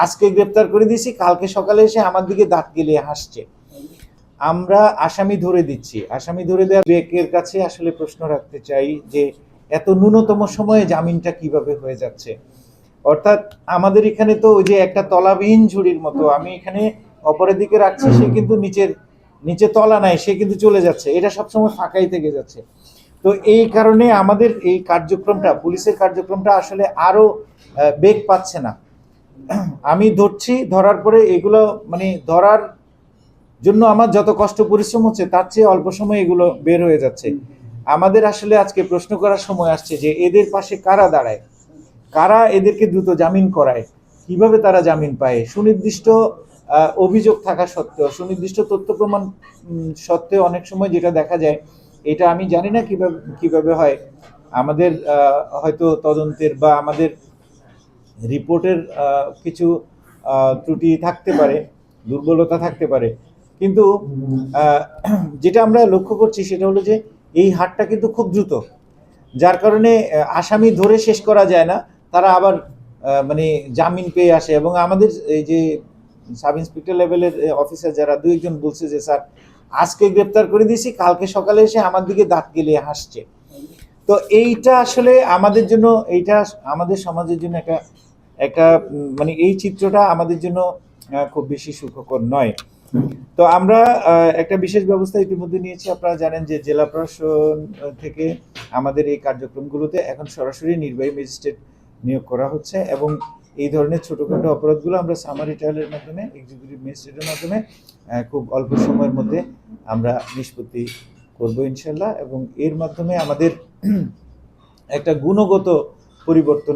আজকে গ্রেপ্তার করে দিয়েছি, কালকে সকালে এসে আমার দিকে দাঁত গেলিয়ে হাসছে। আমরা আসামি ধরে দিচ্ছি, আসামি ধরে দেওয়া বিবেকের কাছে আসলে প্রশ্ন রাখতে চাই যে এত ন্যূনতম সময়ে জামিনটা কিভাবে হয়ে যাচ্ছে। অর্থাৎ আমাদের এখানে তো ওই যে একটা তলাবিহীন ঝুড়ির মতো, আমি এখানে অপরের দিকে রাখছি, সে কিন্তু নিচে তলা নাই, সে কিন্তু চলে যাচ্ছে, এটা সবসময় ফাঁকাই থেকে যাচ্ছে। তো এই কারণে আমাদের এই কার্যক্রমটা, পুলিশের কার্যক্রমটা আসলে আরো বেগ পাচ্ছে না। আমি ধরছি, ধরার পরে এগুলো মানে ধরার জন্য আমার যত কষ্ট পরিশ্রম হচ্ছে তার চেয়ে অল্প সময় এগুলো বের হয়ে যাচ্ছে। আমাদের আসলে আজকে প্রশ্ন করার সময় আসছে যে এদের পাশে কারা দাঁড়ায়, কারা এদেরকে দ্রুত জামিন করায়, কিভাবে তারা জামিন পায়, সুনির্দিষ্ট অভিযোগ থাকা সত্ত্বেও, সুনির্দিষ্ট তথ্য প্রমাণ সত্ত্বেও অনেক সময় যেটা দেখা যায়, এটা আমি জানি না কিভাবে হয়, আমাদের হয়তো তদন্তের বা আমাদের রিপোর্টের কিছু ত্রুটি থাকতে পারে, দুর্বলতা থাকতে পারে, কিন্তু যেটা আমরা লক্ষ্য করছি সেটা হলো যে এই হারটা কিন্তু খুব দ্রুত, যার কারণে আসামি ধরে শেষ করা যায় না, তারা আবার মানে জামিন পেয়ে আসে। এবং আমাদের এই যে সাব ইন্সপেক্টর লেভেলের অফিসার যারা দু একজন বলছে যে স্যার আজকে গ্রেপ্তার করে দিয়েছি, কালকে সকালে এসে আমার দিকে দাঁত গেলিয়ে হাসছে। তো এইটা আসলে আমাদের জন্য, এইটা আমাদের সমাজের জন্য একটা একটা মানে এই চিত্রটা আমাদের জন্য খুব বেশি সুখকর নয়। তো আমরা একটা বিশেষ ব্যবস্থা ইতিমধ্যে নিয়েছি। আপনারা জানেন যে জেলা প্রশাসন থেকে আমাদের এই কার্যক্রমগুলোতে এখন সরাসরি নির্বাহী ম্যাজিস্ট্রেট নিয়োগ করা হচ্ছে, এবং এই ধরনের ছোটোখাটো অপরাধগুলো আমরা সামারি ট্রায়ালের মাধ্যমে, এক্সিকিউটিভ ম্যাজিস্ট্রেটের মাধ্যমে খুব অল্প সময়ের মধ্যে আমরা নিষ্পত্তি করব ইনশাল্লাহ, এবং এর মাধ্যমে আমাদের একটা গুণগত পরিবর্তন